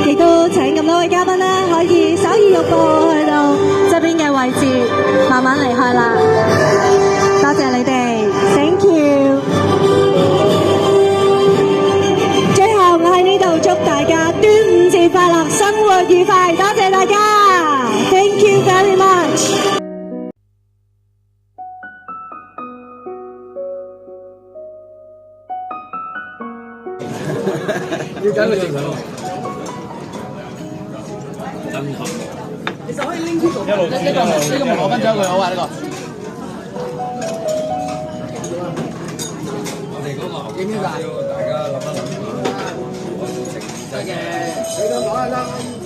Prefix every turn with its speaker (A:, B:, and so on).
A: 亦都請咁多位嘉賓咧，可以稍移玉步去到側邊嘅位置，慢慢離開啦。多謝你哋 ，thank you。最後我喺呢度祝大家端午節快樂，生活愉快，多謝大家 ，thank you very much。
B: 要揀個正位。其實可以拎呢個，呢個唔攞分獎佢好啊呢個。我哋嗰個要唔要㗎？大家諗一諗。得嘅，你都攞一粒。